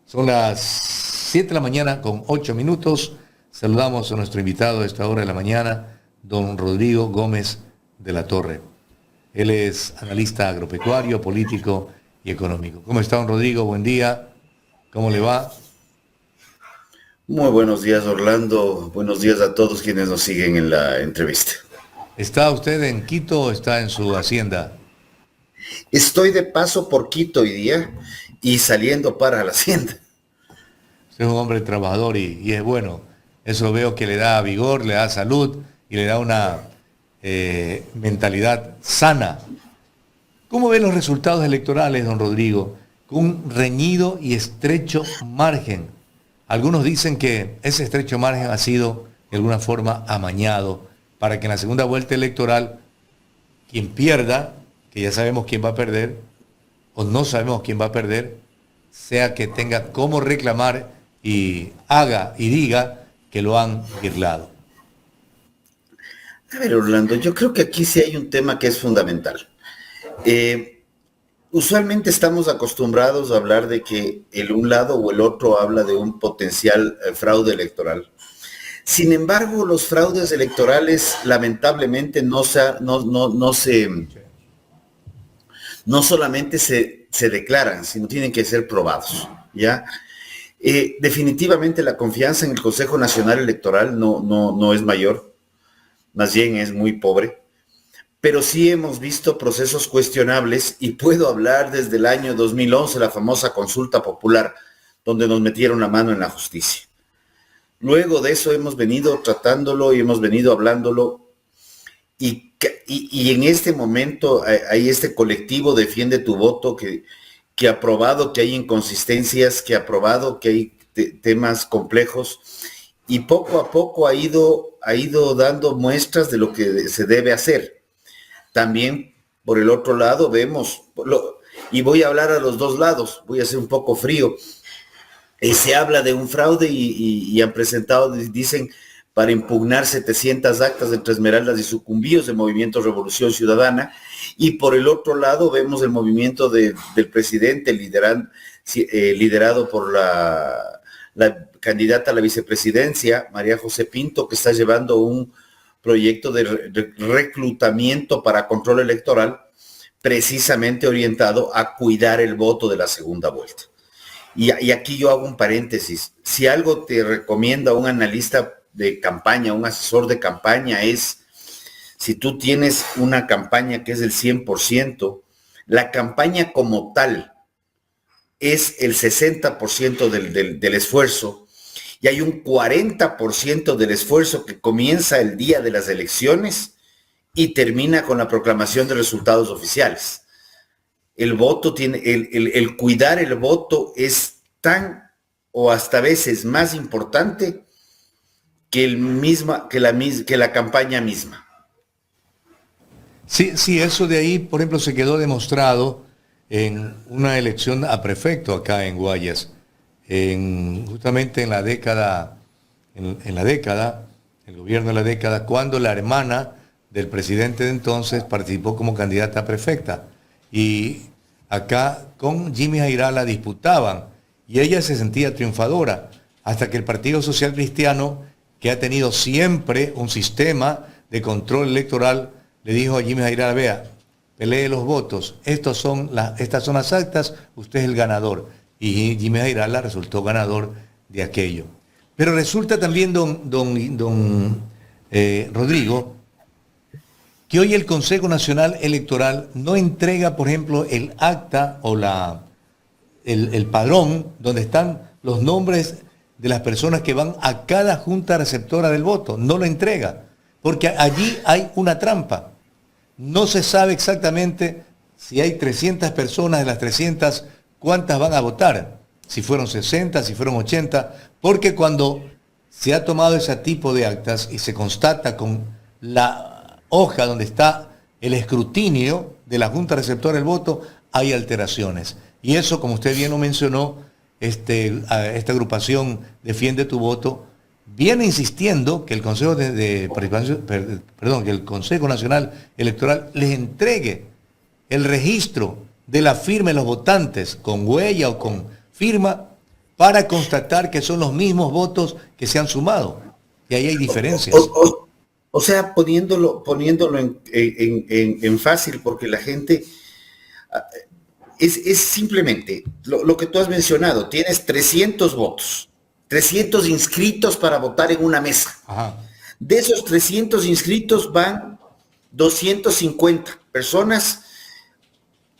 Son las 7 de la mañana con 8 minutos. Saludamos a nuestro invitado a esta hora de la mañana, don Rodrigo Gómez de la Torre. Él es analista agropecuario, político y económico. ¿Cómo está, don Rodrigo? Buen día. ¿Cómo le va? Muy buenos días, Orlando. Buenos días a todos quienes nos siguen en la entrevista. ¿Está usted en Quito o está en su hacienda? Estoy de paso por Quito hoy día y saliendo para la hacienda. Usted es un hombre trabajador y es bueno. Eso veo que le da vigor, le da salud y le da una mentalidad sana. ¿Cómo ve los resultados electorales, don Rodrigo? Con un reñido y estrecho margen. Algunos dicen que ese estrecho margen ha sido de alguna forma amañado para que en la segunda vuelta electoral quien pierda, que ya sabemos quién va a perder, o no sabemos quién va a perder, sea que tenga cómo reclamar y haga y diga que lo han burlado. A ver, Orlando, yo creo que aquí sí hay un tema que es fundamental. Usualmente estamos acostumbrados a hablar de que el un lado o el otro habla de un potencial fraude electoral. Sin embargo, los fraudes electorales lamentablemente no solamente se declaran, sino tienen que ser probados, ¿ya? Definitivamente la confianza en el Consejo Nacional Electoral no es mayor, más bien es muy pobre, pero sí hemos visto procesos cuestionables y puedo hablar desde el año 2011, la famosa consulta popular, donde nos metieron la mano en la justicia. Luego de eso hemos venido tratándolo y hemos venido hablándolo y en este momento hay este colectivo Defiende tu Voto que ha probado que hay inconsistencias, que ha probado que hay temas complejos y poco a poco ha ido dando muestras de lo que se debe hacer. También, por el otro lado, vemos, y voy a hablar a los dos lados, voy a ser un poco frío, se habla de un fraude y han presentado, dicen, para impugnar 700 actas entre Esmeraldas y Sucumbíos del Movimiento Revolución Ciudadana, y por el otro lado vemos el movimiento del presidente liderado por la candidata a la vicepresidencia, María José Pinto, que está llevando un proyecto de reclutamiento para control electoral precisamente orientado a cuidar el voto de la segunda vuelta. Y aquí yo hago un paréntesis. Si algo te recomienda un analista de campaña, un asesor de campaña, es si tú tienes una campaña que es del 100%, la campaña como tal es el 60% del esfuerzo y hay un 40% del esfuerzo que comienza el día de las elecciones y termina con la proclamación de resultados oficiales. El voto el cuidar el voto es tan o hasta veces más importante que la campaña misma. Sí, eso de ahí, por ejemplo, se quedó demostrado en una elección a prefecto acá en Guayas, justamente en la década, el gobierno de la década, cuando la hermana del presidente de entonces participó como candidata a prefecta. Y acá con Jimmy Jairá la disputaban y ella se sentía triunfadora, hasta que el Partido Social Cristiano, que ha tenido siempre un sistema de control electoral, le dijo a Jimmy Jairá, vea, pelee los votos, estas son las actas, usted es el ganador. Y Jimmy Jairá resultó ganador de aquello. Pero resulta también, don Rodrigo, que hoy el Consejo Nacional Electoral no entrega, por ejemplo, el acta o el padrón donde están los nombres de las personas que van a cada junta receptora del voto. No lo entrega, porque allí hay una trampa. No se sabe exactamente si hay 300 personas, de las 300, cuántas van a votar. Si fueron 60, si fueron 80, porque cuando se ha tomado ese tipo de actas y se constata con la hoja donde está el escrutinio de la Junta Receptora del Voto, hay alteraciones. Y eso, como usted bien lo mencionó, esta agrupación Defiende tu Voto viene insistiendo que el Consejo que el Consejo Nacional Electoral les entregue el registro de la firma de los votantes con huella o con firma para constatar que son los mismos votos que se han sumado. Y ahí hay diferencias. O sea, poniéndolo en fácil, porque la gente es simplemente lo que tú has mencionado. Tienes 300 votos, 300 inscritos para votar en una mesa. Ajá. De esos 300 inscritos van 250 personas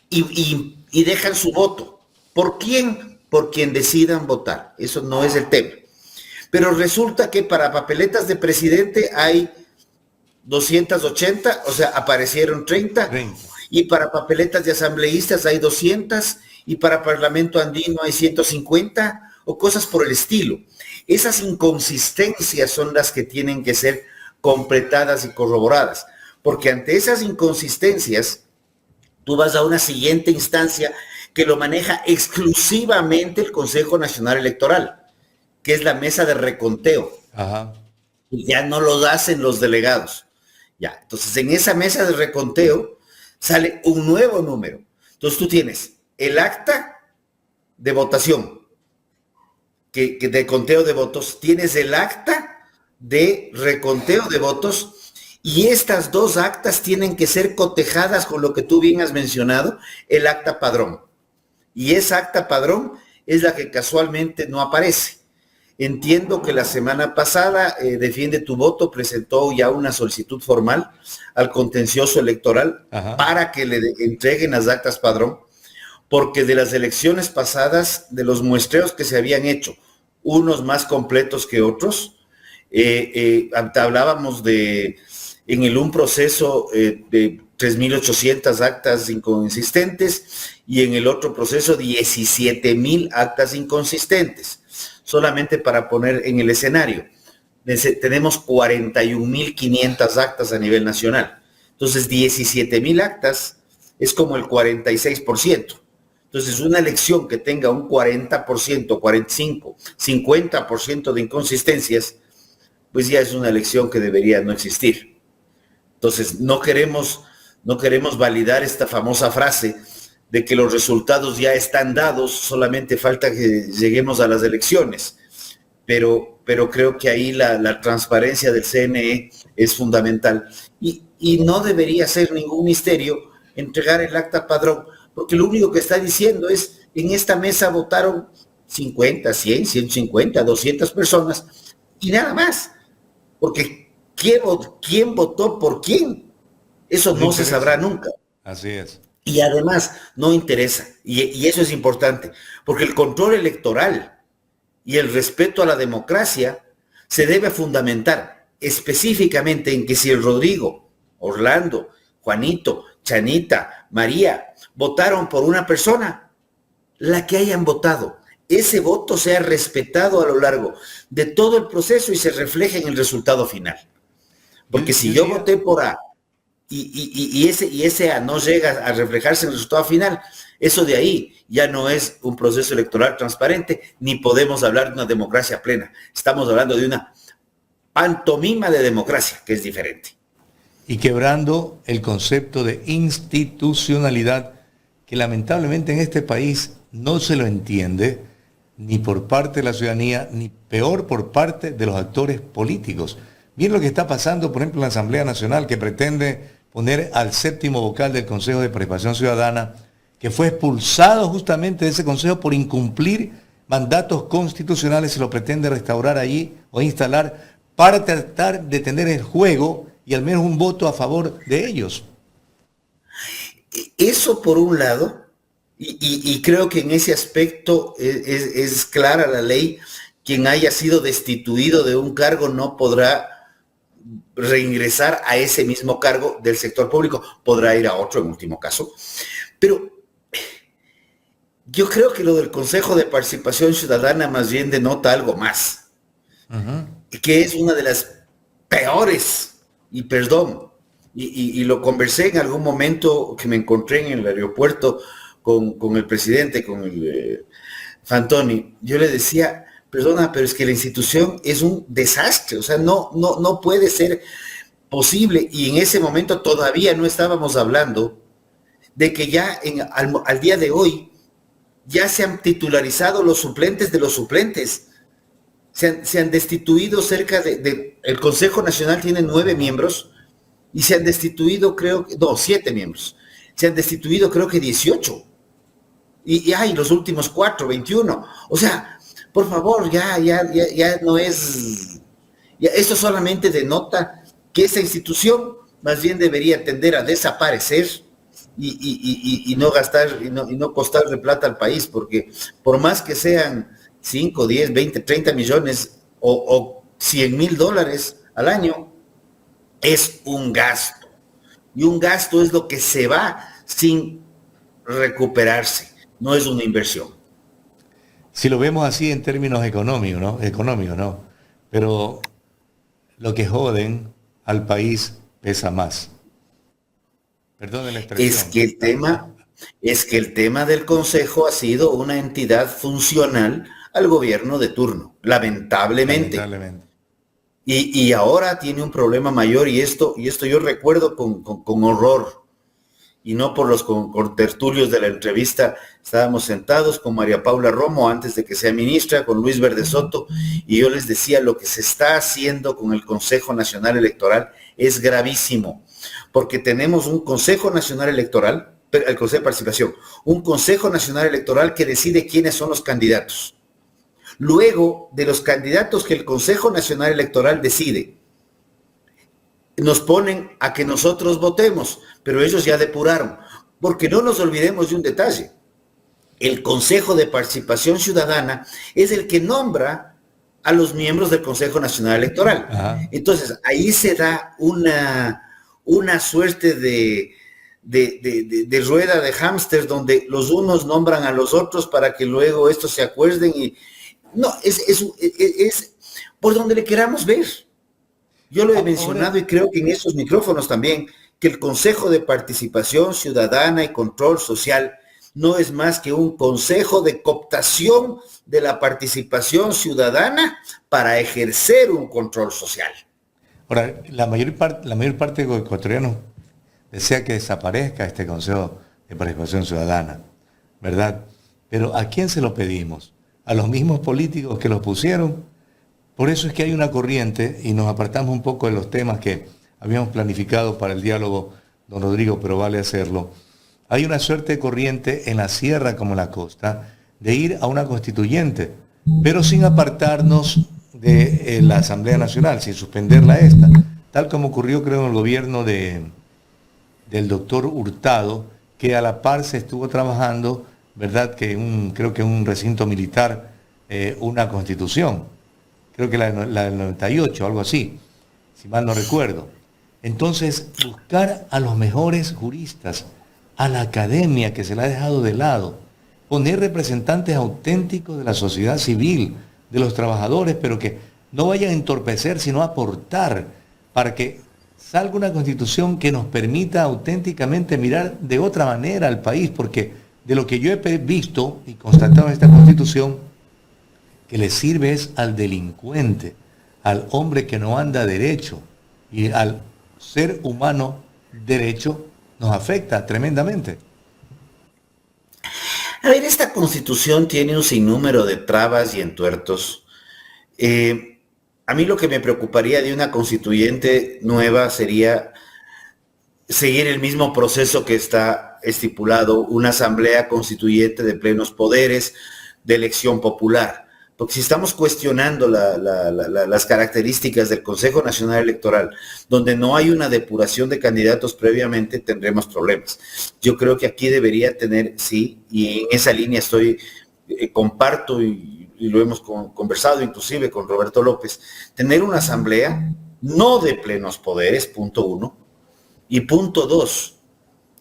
y dejan su voto. ¿Por quién? Por quien decidan votar. Eso no es el tema. Pero resulta que para papeletas de presidente hay 280, o sea, aparecieron 30. Y para papeletas de asambleístas hay 200, y para Parlamento Andino hay 150, o cosas por el estilo. Esas inconsistencias son las que tienen que ser completadas y corroboradas, porque ante esas inconsistencias, tú vas a una siguiente instancia que lo maneja exclusivamente el Consejo Nacional Electoral, que es la mesa de reconteo. Ajá. Y ya no lo hacen los delegados. Ya, entonces en esa mesa de reconteo sale un nuevo número. Entonces tú tienes el acta de votación, que de conteo de votos, tienes el acta de reconteo de votos, y estas dos actas tienen que ser cotejadas con lo que tú bien has mencionado, el acta padrón. Y esa acta padrón es la que casualmente no aparece. Entiendo que la semana pasada Defiende tu Voto presentó ya una solicitud formal al contencioso electoral. Ajá. Para que le entreguen las actas padrón, porque de las elecciones pasadas, de los muestreos que se habían hecho, unos más completos que otros, hablábamos de un proceso de 3.800 actas inconsistentes, y en el otro proceso 17.000 actas inconsistentes. Solamente para poner en el escenario, tenemos 41.500 actas a nivel nacional. Entonces 17.000 actas es como el 46%. Entonces una elección que tenga un 40%, 45%, 50% de inconsistencias, pues ya es una elección que debería no existir. Entonces no queremos validar esta famosa frase de que los resultados ya están dados, solamente falta que lleguemos a las elecciones. Pero creo que ahí la transparencia del CNE es fundamental. Y no debería ser ningún misterio entregar el acta padrón, porque lo único que está diciendo es, en esta mesa votaron 50, 100, 150, 200 personas, y nada más. Porque ¿quién votó por quién? Eso no se sabrá nunca. Así es. Y además no interesa, y eso es importante, porque el control electoral y el respeto a la democracia se debe fundamentar específicamente en que si el Rodrigo, Orlando, Juanito, Chanita, María votaron por una persona, la que hayan votado, ese voto sea respetado a lo largo de todo el proceso y se refleje en el resultado final. Porque si yo voté por A, y ese A no llega a reflejarse en el resultado final, eso de ahí ya no es un proceso electoral transparente, ni podemos hablar de una democracia plena. Estamos hablando de una pantomima de democracia, que es diferente. Y quebrando el concepto de institucionalidad, que lamentablemente en este país no se lo entiende, ni por parte de la ciudadanía, ni peor por parte de los actores políticos. Bien lo que está pasando, por ejemplo, en la Asamblea Nacional, que pretende poner al séptimo vocal del Consejo de Participación Ciudadana, que fue expulsado justamente de ese consejo por incumplir mandatos constitucionales, se lo pretende restaurar allí o instalar para tratar de tener el juego y al menos un voto a favor de ellos. Eso por un lado, y creo que en ese aspecto es clara la ley. Quien haya sido destituido de un cargo no podrá reingresar a ese mismo cargo del sector público, podrá ir a otro en último caso. Pero yo creo que lo del Consejo de Participación Ciudadana más bien denota algo más, que es una de las peores, y perdón, y lo conversé en algún momento que me encontré en el aeropuerto con el presidente, con el Fantoni. Yo le decía, perdona, pero es que la institución es un desastre, o sea, no puede ser posible. Y en ese momento todavía no estábamos hablando de que ya al día de hoy ya se han titularizado los suplentes de los suplentes. Se han destituido el Consejo Nacional tiene 9 miembros y se han destituido, creo que, no, 7 miembros. Se han destituido, creo que 18. Y los últimos 4, 21. O sea, por favor, ya no es... Ya, esto solamente denota que esa institución más bien debería tender a desaparecer y no gastar y no costarle plata al país, porque por más que sean 5, 10, 20, 30 millones o $100,000 al año, es un gasto. Y un gasto es lo que se va sin recuperarse, no es una inversión. Si lo vemos así en términos económicos, ¿no? Pero lo que joden al país pesa más. Perdón la expresión. Es que el tema del Consejo ha sido una entidad funcional al gobierno de turno, lamentablemente. Y ahora tiene un problema mayor, y esto yo recuerdo con horror, y no por los contertulios de la entrevista. Estábamos sentados con María Paula Romo antes de que sea ministra, con Luis Verde Soto, y yo les decía, lo que se está haciendo con el Consejo Nacional Electoral es gravísimo, porque tenemos un Consejo Nacional Electoral, el Consejo de Participación, un Consejo Nacional Electoral que decide quiénes son los candidatos. Luego de los candidatos que el Consejo Nacional Electoral decide, nos ponen a que nosotros votemos, pero ellos ya depuraron, porque no nos olvidemos de un detalle. El Consejo de Participación Ciudadana es el que nombra a los miembros del Consejo Nacional Electoral. Ajá. Entonces, ahí se da una suerte de rueda de hámster, donde los unos nombran a los otros para que luego estos se acuerden, y no, es por donde le queramos ver. Yo lo he mencionado, y creo que en esos micrófonos también, que el Consejo de Participación Ciudadana y Control Social no es más que un consejo de cooptación de la participación ciudadana para ejercer un control social. Ahora, la mayor parte de los ecuatorianos desea que desaparezca este Consejo de Participación Ciudadana, ¿verdad? Pero ¿a quién se lo pedimos? ¿A los mismos políticos que los pusieron? Por eso es que hay una corriente, y nos apartamos un poco de los temas que habíamos planificado para el diálogo, don Rodrigo, pero vale hacerlo. Hay una suerte de corriente en la sierra como en la costa de ir a una constituyente, pero sin apartarnos de la Asamblea Nacional, sin suspenderla esta, tal como ocurrió, creo, en el gobierno del doctor Hurtado, que a la par se estuvo trabajando, ¿verdad?, que creo que en un recinto militar, una constitución. Creo que la del 98, algo así, si mal no recuerdo. Entonces, buscar a los mejores juristas, a la academia que se la ha dejado de lado, poner representantes auténticos de la sociedad civil, de los trabajadores, pero que no vayan a entorpecer, sino a aportar para que salga una constitución que nos permita auténticamente mirar de otra manera al país, porque de lo que yo he visto y constatado en esta constitución, que le sirve es al delincuente, al hombre que no anda derecho, y al ser humano derecho nos afecta tremendamente. A ver, esta constitución tiene un sinnúmero de trabas y entuertos. A mí lo que me preocuparía de una constituyente nueva sería seguir el mismo proceso que está estipulado, una asamblea constituyente de plenos poderes, de elección popular. Porque si estamos cuestionando las características del Consejo Nacional Electoral, donde no hay una depuración de candidatos previamente, tendremos problemas. Yo creo que aquí debería tener, sí, y en esa línea comparto y lo hemos conversado inclusive con Roberto López, tener una asamblea no de plenos poderes, punto 1, y punto 2,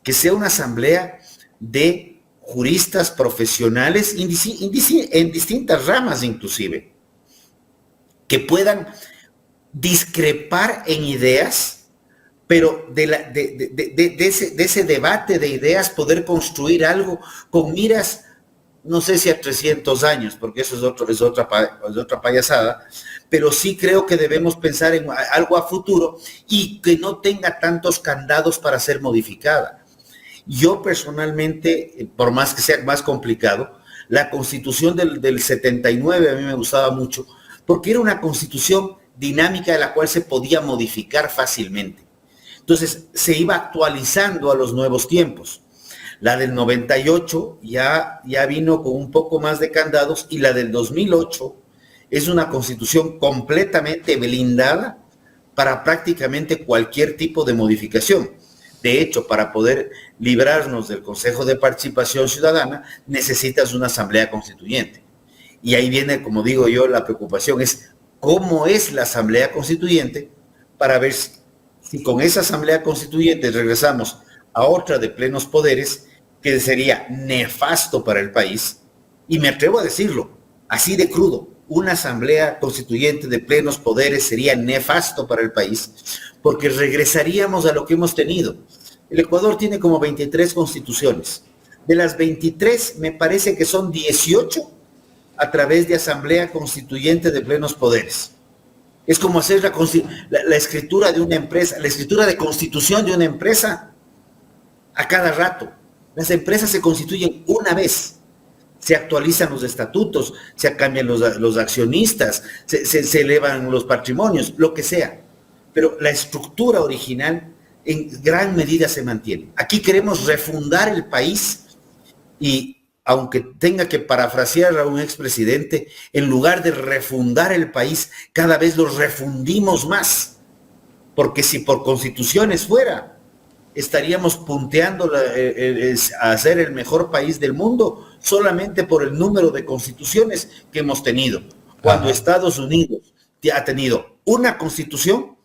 que sea una asamblea de juristas profesionales en distintas ramas inclusive, que puedan discrepar en ideas, pero de ese debate de ideas poder construir algo con miras, no sé si a 300 años, porque eso es otra payasada, pero sí creo que debemos pensar en algo a futuro y que no tenga tantos candados para ser modificada. Yo personalmente, por más que sea más complicado, La constitución del 79 a mí me gustaba mucho, porque era una constitución dinámica de la cual se podía modificar fácilmente. Entonces se iba actualizando a los nuevos tiempos. La del 98 ya vino con un poco más de candados, y la del 2008 es una constitución completamente blindada para prácticamente cualquier tipo de modificación. De hecho, para poder librarnos del Consejo de Participación Ciudadana, necesitas una asamblea constituyente. Y ahí viene, como digo yo, la preocupación es cómo es la asamblea constituyente, para ver si con esa asamblea constituyente regresamos a otra de plenos poderes, que sería nefasto para el país. Y me atrevo a decirlo, así de crudo, una asamblea constituyente de plenos poderes sería nefasto para el país, porque regresaríamos a lo que hemos tenido. El Ecuador tiene como 23 constituciones. De las 23, me parece que son 18 a través de asamblea constituyente de plenos poderes. Es como hacer la escritura de una empresa, la escritura de constitución de una empresa a cada rato. Las empresas se constituyen una vez, se actualizan los estatutos, se cambian los accionistas, se elevan los patrimonios, lo que sea. Pero la estructura original en gran medida se mantiene. Aquí queremos refundar el país, y aunque tenga que parafrasear a un expresidente, en lugar de refundar el país, cada vez lo refundimos más. Porque si por constituciones fuera, estaríamos punteando a ser el mejor país del mundo solamente por el número de constituciones que hemos tenido. Cuando Estados Unidos ha tenido una constitución,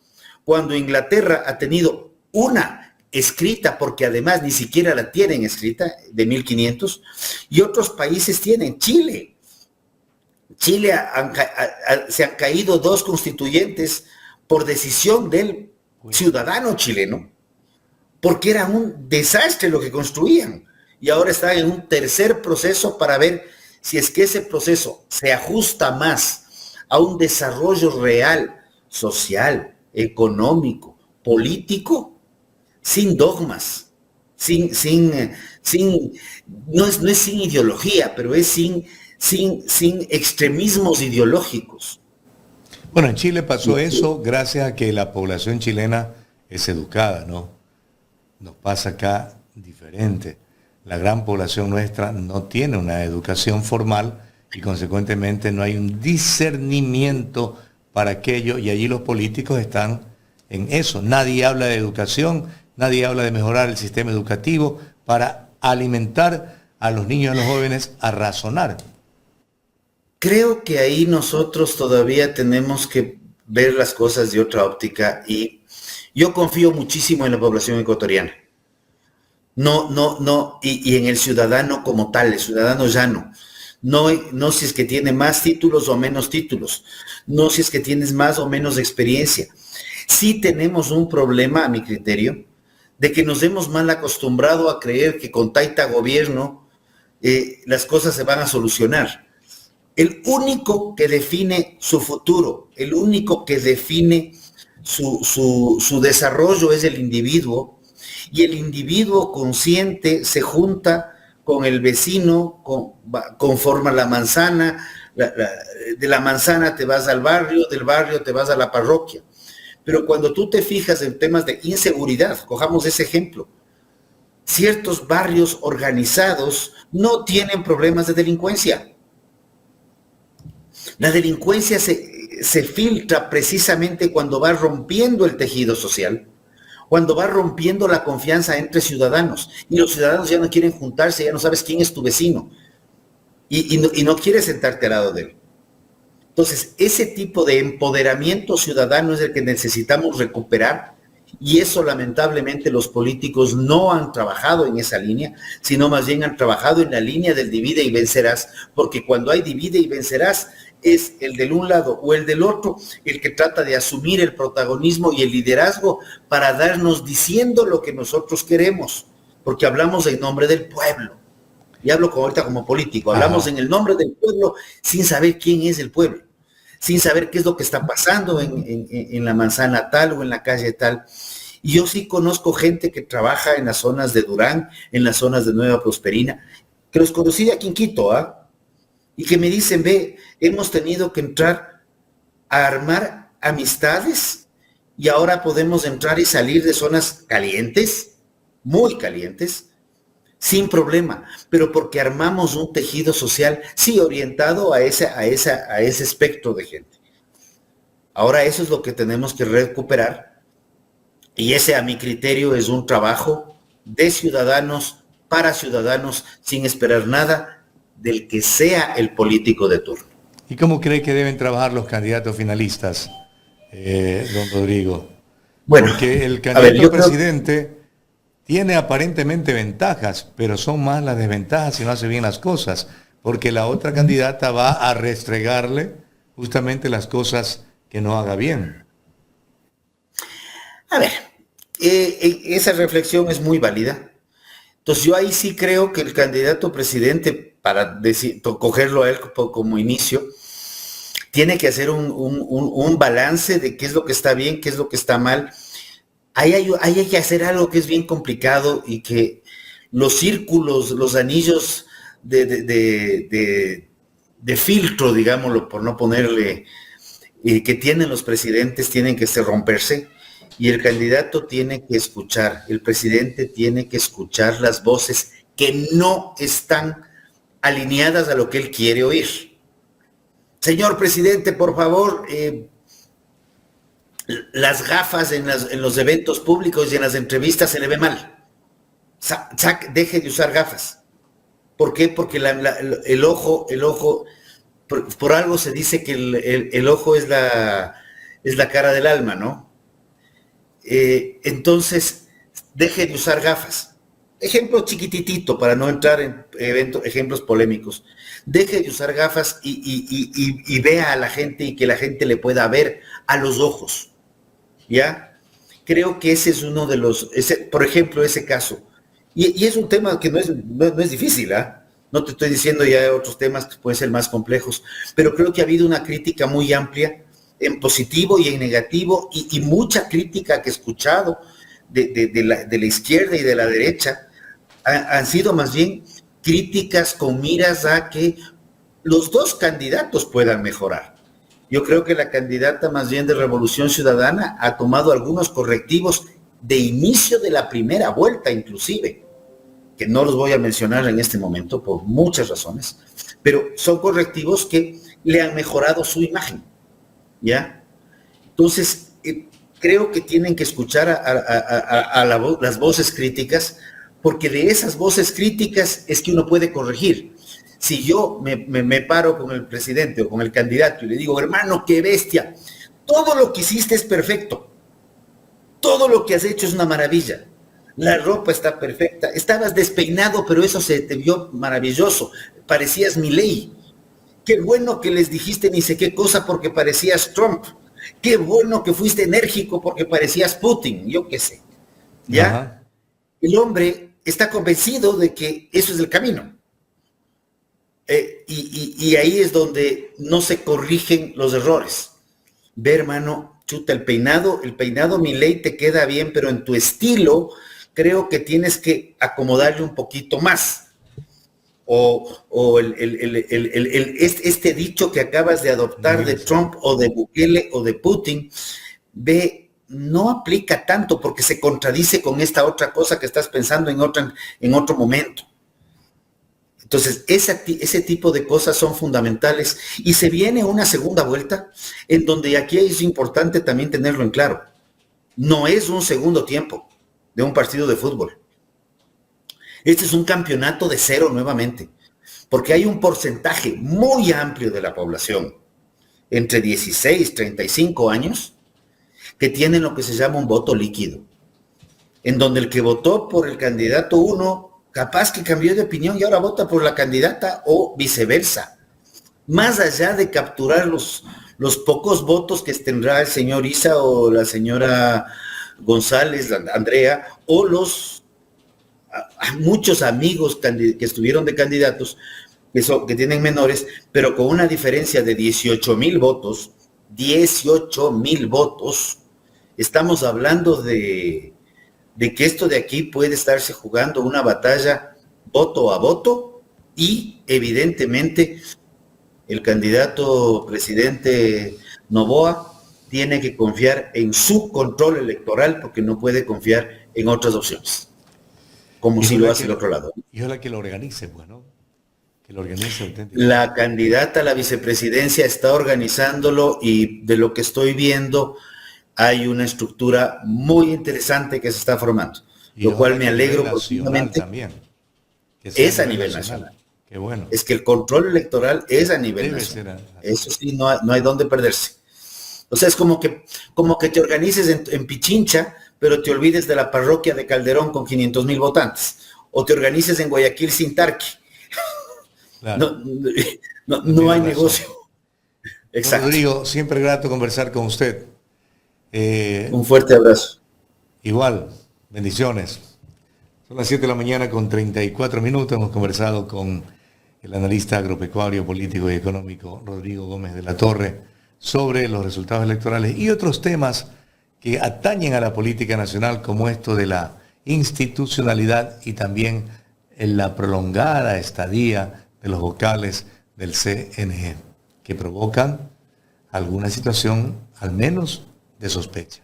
cuando Inglaterra ha tenido una escrita, porque además ni siquiera la tienen escrita, de 1500, y otros países tienen. Chile se han caído 2 constituyentes por decisión del ciudadano chileno, porque era un desastre lo que construían, y ahora están en un tercer proceso para ver si es que ese proceso se ajusta más a un desarrollo real, social, económico, político, sin dogmas, no es sin ideología, pero es sin extremismos ideológicos. Bueno, en Chile pasó eso gracias a que la población chilena es educada, ¿no? Nos pasa acá diferente. La gran población nuestra no tiene una educación formal y consecuentemente no hay un discernimiento para aquello, y allí los políticos están en eso. Nadie habla de educación, nadie habla de mejorar el sistema educativo para alimentar a los niños y a los jóvenes a razonar. Creo que ahí nosotros todavía tenemos que ver las cosas de otra óptica, y yo confío muchísimo en la población ecuatoriana. Y en el ciudadano como tal, el ciudadano llano. No si es que tiene más títulos o menos títulos, no si es que tienes más o menos experiencia. Sí tenemos un problema, a mi criterio, de que nos hemos mal acostumbrado a creer que con taita gobierno las cosas se van a solucionar. El único que define su futuro, el único que define su desarrollo es el individuo, y el individuo consciente se junta con el vecino, conforma la manzana, de la manzana te vas al barrio, del barrio te vas a la parroquia. Pero cuando tú te fijas en temas de inseguridad, cojamos ese ejemplo, ciertos barrios organizados no tienen problemas de delincuencia. La delincuencia se filtra precisamente cuando va rompiendo el tejido social, cuando va rompiendo la confianza entre ciudadanos, y los ciudadanos ya no quieren juntarse, ya no sabes quién es tu vecino, y no quieres sentarte al lado de él. Entonces, ese tipo de empoderamiento ciudadano es el que necesitamos recuperar, y eso lamentablemente los políticos no han trabajado en esa línea, sino más bien han trabajado en la línea del divide y vencerás, porque cuando hay divide y vencerás, es el del un lado o el del otro el que trata de asumir el protagonismo y el liderazgo para darnos diciendo lo que nosotros queremos, porque hablamos en nombre del pueblo. Y hablo ahorita como político, hablamos en el nombre del pueblo sin saber quién es el pueblo, sin saber qué es lo que está pasando en la manzana tal o en la calle tal. Y yo sí conozco gente que trabaja en las zonas de Durán, en las zonas de Nueva Prosperina, que los conocí aquí en Quito, y que me dicen, ve, hemos tenido que entrar a armar amistades y ahora podemos entrar y salir de zonas calientes, muy calientes, sin problema, pero porque armamos un tejido social, sí, orientado a ese espectro de gente. Ahora eso es lo que tenemos que recuperar, y ese, a mi criterio, es un trabajo de ciudadanos, para ciudadanos, sin esperar nada del que sea el político de turno. ¿Y cómo cree que deben trabajar los candidatos finalistas, don Rodrigo? Bueno, porque el a ver, candidato a presidente tiene aparentemente ventajas, pero son más las desventajas si no hace bien las cosas, porque la otra candidata va a restregarle justamente las cosas que no haga bien. A ver, esa reflexión es muy válida. Entonces yo ahí sí creo que el candidato presidente, para cogerlo a él como inicio, tiene que hacer un balance de qué es lo que está bien, qué es lo que está mal. Ahí hay que hacer algo que es bien complicado, y que los círculos, los anillos de filtro, digámoslo, por no ponerle, que tienen los presidentes, tienen que romperse, y el candidato tiene que escuchar, el presidente tiene que escuchar las voces que no están alineadas a lo que él quiere oír. Señor presidente, por favor, las gafas en los eventos públicos y en las entrevistas se le ve mal. Deje de usar gafas. ¿Por qué? Porque el ojo, por algo se dice que el ojo es la cara del alma, ¿no? Entonces, deje de usar gafas. Ejemplo chiquititito, para no entrar en ejemplos polémicos. Deje de usar gafas y vea a la gente, y que la gente le pueda ver a los ojos. ¿Ya? Creo que ese es uno de los, por ejemplo, ese caso. Y es un tema que no es difícil, ¿ah? No te estoy diciendo ya otros temas que pueden ser más complejos, pero creo que ha habido una crítica muy amplia, en positivo y en negativo, y mucha crítica que he escuchado de la izquierda y de la derecha, han sido más bien críticas con miras a que los dos candidatos puedan mejorar. Yo creo que la candidata más bien de Revolución Ciudadana ha tomado algunos correctivos de inicio de la primera vuelta, inclusive, que no los voy a mencionar en este momento por muchas razones, pero son correctivos que le han mejorado su imagen, ¿ya? Entonces, creo que tienen que escuchar a las voces críticas, porque de esas voces críticas es que uno puede corregir. Si yo me paro con el presidente o con el candidato y le digo, hermano, qué bestia, todo lo que hiciste es perfecto, todo lo que has hecho es una maravilla, la ropa está perfecta, estabas despeinado, pero eso se te vio maravilloso, parecías Milei, qué bueno que les dijiste ni sé qué cosa porque parecías Trump, qué bueno que fuiste enérgico porque parecías Putin, yo qué sé, ¿ya? Ajá. El hombre está convencido de que eso es el camino. Y ahí es donde no se corrigen los errores. Ve, hermano, chuta, el peinado Milei te queda bien, pero en tu estilo creo que tienes que acomodarle un poquito más. O este dicho que acabas de adoptar de Trump o de Bukele o de Putin, ve, no aplica tanto porque se contradice con esta otra cosa que estás pensando en otro momento. Entonces, ese tipo de cosas son fundamentales, y se viene una segunda vuelta en donde aquí es importante también tenerlo en claro. No es un segundo tiempo de un partido de fútbol. Este es un campeonato de cero nuevamente, porque hay un porcentaje muy amplio de la población, entre 16 y 35 años, que tienen lo que se llama un voto líquido, en donde el que votó por el candidato 1 capaz que cambió de opinión y ahora vota por la candidata, o viceversa. Más allá de capturar los pocos votos que tendrá el señor Isa o la señora González, Andrea, o muchos amigos que estuvieron de candidatos, que tienen menores, pero con una diferencia de 18,000 votos, 18,000 votos, estamos hablando de que esto de aquí puede estarse jugando una batalla voto a voto, y evidentemente el candidato presidente Noboa tiene que confiar en su control electoral porque no puede confiar en otras opciones, como si lo hace el otro lado. Y ojalá que lo organice, bueno, que lo organice auténticamente. La candidata a la vicepresidencia está organizándolo y de lo que estoy viendo hay una estructura muy interesante que se está formando, y lo cual me alegro profundamente. También. Es a nivel nacional. Qué bueno. Es que el control electoral es a nivel nacional. Eso sí, no hay dónde perderse. O sea, es como que te organices en Pichincha, pero te olvides de la parroquia de Calderón con 500,000 votantes. O te organices en Guayaquil sin Tarqui. Claro. No hay negocio. Exacto. Rodrigo, siempre grato conversar con usted. Un fuerte abrazo. Igual, bendiciones. Son las 7 de la mañana con 34 minutos. Hemos conversado con el analista agropecuario, político y económico Rodrigo Gómez de la Torre sobre los resultados electorales y otros temas que atañen a la política nacional, como esto de la institucionalidad y también en la prolongada estadía de los vocales del CNE, que provocan alguna situación al menos de sospecha.